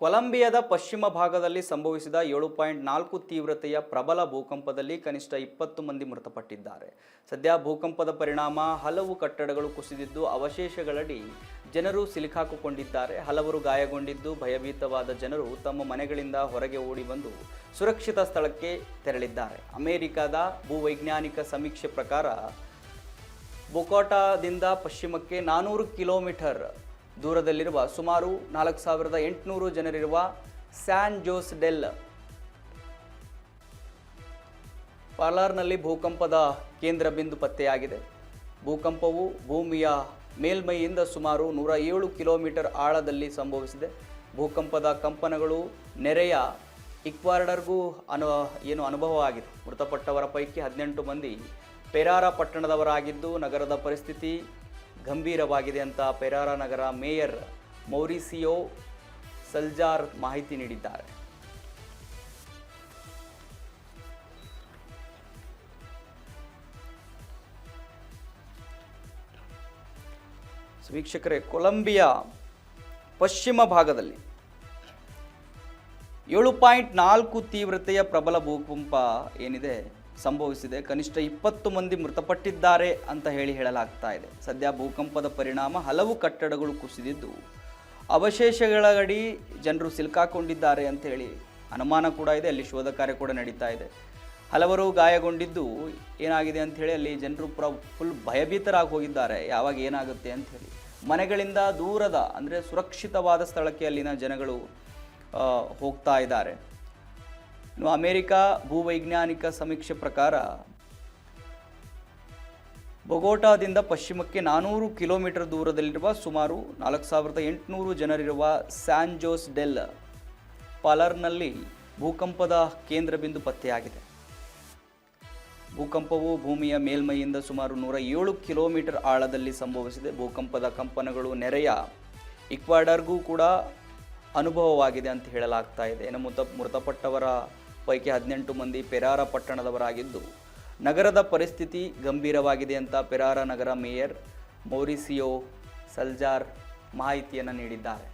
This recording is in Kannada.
ಕೊಲಂಬಿಯಾದ ಪಶ್ಚಿಮ ಭಾಗದಲ್ಲಿ ಸಂಭವಿಸಿದ 7.4 ತೀವ್ರತೆಯ ಪ್ರಬಲ ಭೂಕಂಪದಲ್ಲಿ ಕನಿಷ್ಠ 20 ಮಂದಿ ಮೃತಪಟ್ಟಿದ್ದಾರೆ. ಸದ್ಯ ಭೂಕಂಪದ ಪರಿಣಾಮ ಹಲವು ಕಟ್ಟಡಗಳು ಕುಸಿದಿದ್ದು ಅವಶೇಷಗಳಡಿ ಜನರು ಸಿಲುಕಿಕೊಂಡಿದ್ದಾರೆ. ಹಲವರು ಗಾಯಗೊಂಡಿದ್ದು ಭಯಭೀತವಾದ ಜನರು ತಮ್ಮ ಮನೆಗಳಿಂದ ಹೊರಗೆ ಓಡಿ ಬಂದು ಸುರಕ್ಷಿತ ಸ್ಥಳಕ್ಕೆ ತೆರಳಿದ್ದಾರೆ. ಅಮೆರಿಕದ ಭೂವೈಜ್ಞಾನಿಕ ಸಮೀಕ್ಷೆ ಪ್ರಕಾರ ಬೊಗೊಟಾದಿಂದ ಪಶ್ಚಿಮಕ್ಕೆ 400 ಕಿಲೋಮೀಟರ್ ದೂರದಲ್ಲಿರುವ ಸುಮಾರು 4800 ಜನರಿರುವ ಸ್ಯಾನ್ ಜೋಸ್ ಡೆಲ್ ಪಾಲಾರ್ನಲ್ಲಿ ಭೂಕಂಪದ ಕೇಂದ್ರ ಬಿಂದು ಪತ್ತೆಯಾಗಿದೆ. ಭೂಕಂಪವು ಭೂಮಿಯ ಮೇಲ್ಮೈಯಿಂದ ಸುಮಾರು 107 ಕಿಲೋಮೀಟರ್ ಆಳದಲ್ಲಿ ಸಂಭವಿಸಿದೆ. ಭೂಕಂಪದ ಕಂಪನಗಳು ನೆರೆಯ ಈಕ್ವಾಡರ್ಗೂ ಅನುಭವವಾಗಿದೆ. ಮೃತಪಟ್ಟವರ ಪೈಕಿ 18 ಮಂದಿ ಪೆರಾರಾ ಪಟ್ಟಣದವರಾಗಿದ್ದು ನಗರದ ಪರಿಸ್ಥಿತಿ ಗಂಭೀರವಾಗಿದೆ ಅಂತ ಪೆರಾರಾ ನಗರ ಮೇಯರ್ ಮೌರಿಸಿಯೋ ಸಲ್ಜಾರ್ ಮಾಹಿತಿ ನೀಡಿದ್ದಾರೆ. ವೀಕ್ಷಕರೇ, ಕೊಲಂಬಿಯಾ ಪಶ್ಚಿಮ ಭಾಗದಲ್ಲಿ 7.4 ತೀವ್ರತೆಯ ಪ್ರಬಲ ಭೂಕಂಪ ಏನಿದೆ ಸಂಭವಿಸಿದೆ. ಕನಿಷ್ಠ 20 ಮಂದಿ ಮೃತಪಟ್ಟಿದ್ದಾರೆ ಅಂತ ಹೇಳಲಾಗ್ತಾ ಇದೆ. ಸದ್ಯ ಭೂಕಂಪದ ಪರಿಣಾಮ ಹಲವು ಕಟ್ಟಡಗಳು ಕುಸಿದಿದ್ದು ಅವಶೇಷಗಳಡಿ ಜನರು ಸಿಲುಕಿಕೊಂಡಿದ್ದಾರೆ ಅಂತ ಹೇಳಿ ಅನುಮಾನ ಕೂಡ ಇದೆ. ಅಲ್ಲಿ ಶೋಧ ಕಾರ್ಯ ಕೂಡ ನಡೀತಾ ಇದೆ. ಹಲವರು ಗಾಯಗೊಂಡಿದ್ದು ಏನಾಗಿದೆ ಅಂತ ಹೇಳಿ ಅಲ್ಲಿ ಜನರು ಫುಲ್ ಭಯಭೀತರಾಗಿ ಹೋಗಿದ್ದಾರೆ. ಯಾವಾಗ ಏನಾಗುತ್ತೆ ಅಂತ ಹೇಳಿ ಮನೆಗಳಿಂದ ದೂರದ ಅಂದರೆ ಸುರಕ್ಷಿತವಾದ ಸ್ಥಳಕ್ಕೆ ಅಲ್ಲಿನ ಜನಗಳು ಹೋಗ್ತಾ ಇದ್ದಾರೆ. ಇನ್ನು ಅಮೆರಿಕ ಭೂವೈಜ್ಞಾನಿಕ ಸಮೀಕ್ಷೆ ಪ್ರಕಾರ ಬೊಗೊಟಾದಿಂದ ಪಶ್ಚಿಮಕ್ಕೆ 400 ಕಿಲೋಮೀಟರ್ ದೂರದಲ್ಲಿರುವ ಸುಮಾರು 4800 ಜನರಿರುವ ಸ್ಯಾನ್ ಜೋಸ್ ಡೆಲ್ ಪಾಲಾರ್ನಲ್ಲಿ ಭೂಕಂಪದ ಕೇಂದ್ರ ಬಿಂದು ಪತ್ತೆಯಾಗಿದೆ. ಭೂಕಂಪವು ಭೂಮಿಯ ಮೇಲ್ಮೈಯಿಂದ ಸುಮಾರು 107 ಕಿಲೋಮೀಟರ್ ಆಳದಲ್ಲಿ ಸಂಭವಿಸಿದೆ. ಭೂಕಂಪದ ಕಂಪನಗಳು ನೆರೆಯ ಈಕ್ವಾಡರ್ಗೂ ಕೂಡ ಅನುಭವವಾಗಿದೆ ಅಂತ ಹೇಳಲಾಗ್ತಾ ಇದೆ. ಇನ್ನು ಮೃತಪಟ್ಟವರ ಪೈಕಿ 18 ಮಂದಿ ಪೆರಾರಾ ಪಟ್ಟಣದವರಾಗಿದ್ದು ನಗರದ ಪರಿಸ್ಥಿತಿ ಗಂಭೀರವಾಗಿದೆ ಅಂತ ಪೆರಾರಾ ನಗರ ಮೇಯರ್ ಮೌರಿಸಿಯೋ ಸಲ್ಜಾರ್ ಮಾಹಿತಿಯನ್ನು ನೀಡಿದ್ದಾರೆ.